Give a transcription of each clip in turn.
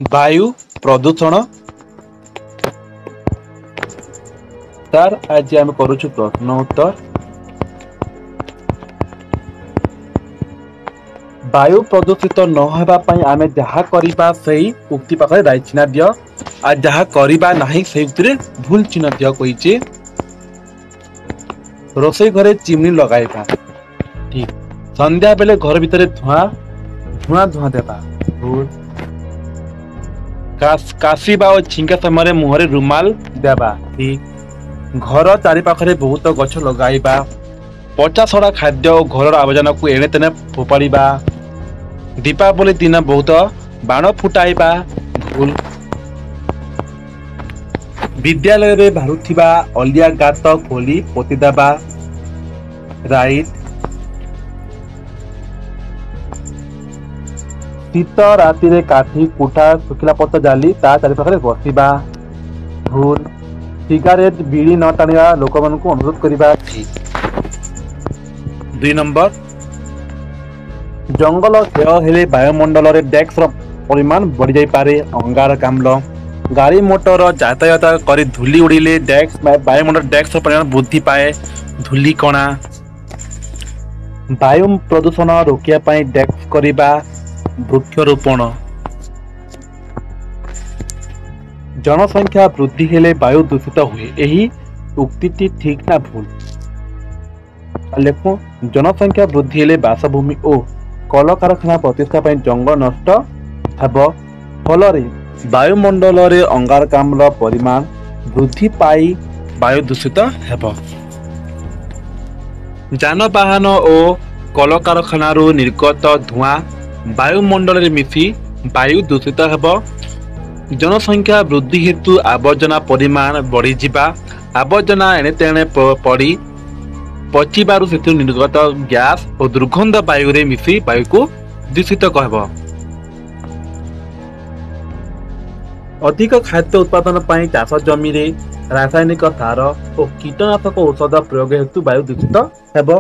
वायु प्रदूषण तार आज आम करुछु प्रश्न उत्तर। वायु प्रदूषित नहबा पई आमे जहा करिबा सही उक्ति पाखरे राइट चिन्ह दियो आ जहा करिबा नाही सही उक्ति रे भूल चिन्ह दियो कहिचे। रोसई घरे चिमनी लगाइबा ठीक। संध्या बेले घर भितरे धुआं देबा भूल। काशिबा और छिंका समय मुहरे रुमाल देबा ठीक। घर चारि पाखरे बहुत गछ लगाइबा। पचासड़ा खाद्य और घर आवर्जना को एणे तेने फोपाड़िबा। दीपावली दिन बहुत बाण फुटाइबा भूल। विद्यालय रे बाहुथिबा अलिया गात खोली पोती देबा राइट। शीत राति रे काठी कुटा सुखिला पत्र जाली ता चारि पाखरे बसिबा भूल। सिगारेट बीड़ी न टाणिबा लोक मानकु अनुरोध करिबा ठीक। 2 नंबर जंगल क्षय हेले वायुमंडल रे डेक्स परिमाण बढ़ी जाई पारे अंगारकाम्ल। गाड़ी मोटर यातायात करी धूली उड़िले डेक्स वायुमंडल डेक्स परिमाण वृद्धि पाए धूली कणा। वायु प्रदूषण रोकिया पाई डेक्स करिबा वृक्षरोपण। जनसंख्या वृद्धि हेले वायु दूषित हुए एही उक्तिटी ठीक ना भूल। लेखो जनसंख्या वृद्धि हेले बासभूमि ओ कल कारखाना प्रतिष्ठा पाई जंगल नष्ट हेब फलरे वायुमंडल रे अंगारकाम्ल परिमाण वृद्धि पाई वायु दूषित हेब। जानवाहन ओ कल कारखानारू निर्गत धुआं वायुमंडल रे मिसी वायु दूषित हेब। जनसंख्या वृद्धि हेतु आवर्जना परिमाण बढ़ी जिबा। आवर्जना एणे तेणे पड़ी पचिबारु से निर्गत गैस और दुर्गंध वायु रे मिसी वायु को दूषित कहब। अधिक खाद्य उत्पादन पाई चाष जमी रे रासायनिक सार और कीटनाशक औषध प्रयोग हेतु वायु दूषित हेब।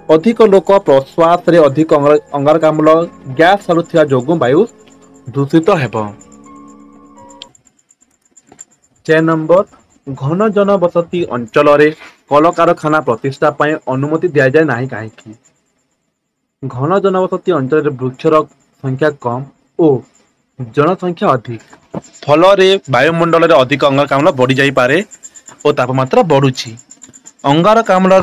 अधिक लोक प्रश्वास रे अधिक अंगारकाम्ल गैस छाड़ुथिबा जोगु वायु दूषित हेब। 4 नंबर घन जनबसती अंचल रे कल कारखाना प्रतिष्ठा पाई अनुमति दिया जाए नहीं कहीं। घन जनबसती अंचल वृक्षर संख्या कम और जनसंख्या अधिक फल रे वायुमंडल रे अधिक अंगारकाम्ल बढ़ी जाई पारे और तापमात्रा बढ़ुछि। अंगारकाम्ल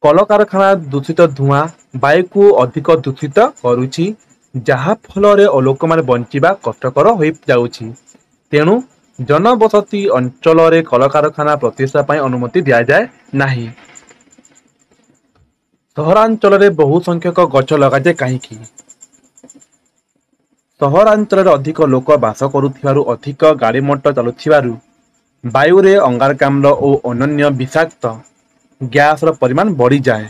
कल कारखाना दूषित धुआं वायु को अधिक दूषित करुछि जहा फल रे लोक माने बंचिबा कष्टकर हो जाउछि। तेणु जनबसती अंचल रे कल कारखाना प्रतिष्ठा पाई अनुमति दिया जाए नहीं। सहरांचल रे बहु संख्यक गछ लगा जाए कहीं। सहरांचल रे अधिक लोक बास करुथिबारु अधिक गाड़ी मोटर चलुथिबारु वायु रे अंगारकाम्ल और अन्य विषाक्त गैस रो परिमाण बढ़ी जाए।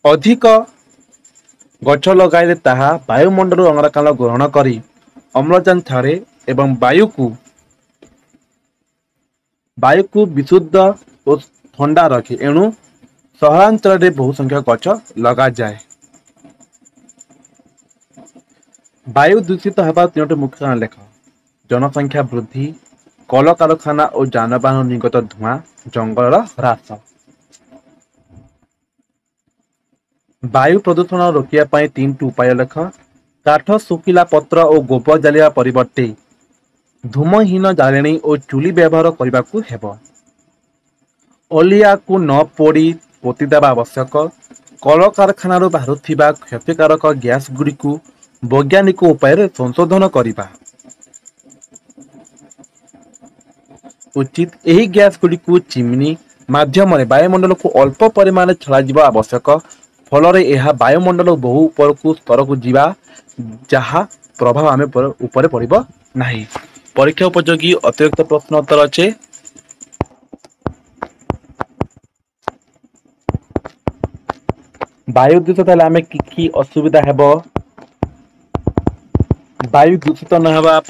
अधिक गछ लगाइले ताहा वायुमंडल अंगारकाम्ल ग्रहण करी अम्लजान छाड़े एवं वायु को विशुद्ध और ठंडा रखे। एणु सहरांचल रे बहु संख्यक गछ लगा जाए। वायु दूषित हेबा 3टी मुख्य कारण लेख। जनसंख्या वृद्धि कल कारखाना और जानवाहन निर्गत धुआं जंगल ह्रास। वायु प्रदूषण रोकिया पाई 3टी उपाय लेख। काठ सुखिला पत्र और गोबर जालिया परिवर्ते धूमहीन जालेणी और चुली व्यवहार करने को हेब। अलिया को न पोड़ी पोती देवा आवश्यक। कल कारखाना बाहरुथिबा क्षतिकारक गैस गुड़ी को वैज्ञानिक उपाय संशोधन करने उचित। एही गैस गुड़ी को चिमनी माध्यम वायुमंडल को अल्प परिमाण छड़ा आवश्यक। फल रे यह वायुमंडल बहु ऊपर को स्तर को जीवा जहा प्रभाव आमे ऊपर पड़िबो नाही। परीक्षा उपयोगी अतिरिक्त प्रश्न उत्तर अच्छे। वायु दूषित हेले आमे की असुविधा हेबो। वायु दूषित न हेबा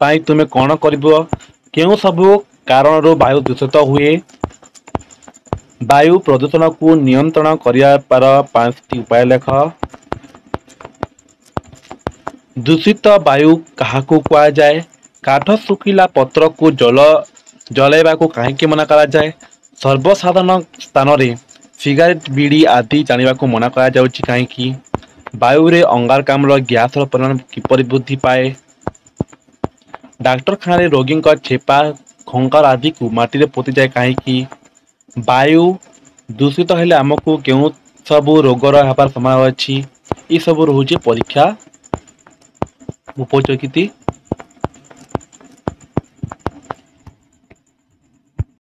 पाई तुमे कौन करिबो। केउ सबु कारण रो वायु दूषित हुए। वायु प्रदूषण को नियंत्रण करिया पर 5टी उपाय लेख। ଦୂଷିତ ବାୟୁ କାହାକୁ କୁହାଯାଏ? କାଠ ଶୁଖିଲା ପତ୍ରକୁ ଜଳାଇବାକୁ କାହିଁକି ମନା କରାଯାଏ? ସର୍ବସାଧାରଣ ସ୍ଥାନରେ ସିଗାରେଟ, ବିଡ଼ି ଆଦି ଜାଣିବାକୁ ମନା କରାଯାଉଛି କାହିଁକି? ବାୟୁରେ ଅଙ୍ଗାରକାମ୍ଳ ଗ୍ୟାସର ପରିମାଣ କିପରି ବୃଦ୍ଧି ପାଏ? ଡାକ୍ତରଖାନାରେ ରୋଗୀଙ୍କ ଛେପା, ଖଙ୍କାର ଆଦିକୁ ମାଟିରେ ପୋତିଯାଏ କାହିଁକି? ବାୟୁ ଦୂଷିତ ହେଲେ ଆମକୁ କେଉଁ ସବୁ ରୋଗର ହେବାର ସମ୍ଭାବନା ଅଛି? ଏସବୁ ରହୁଛି ପରୀକ୍ଷା ଉପଯୋଗିତା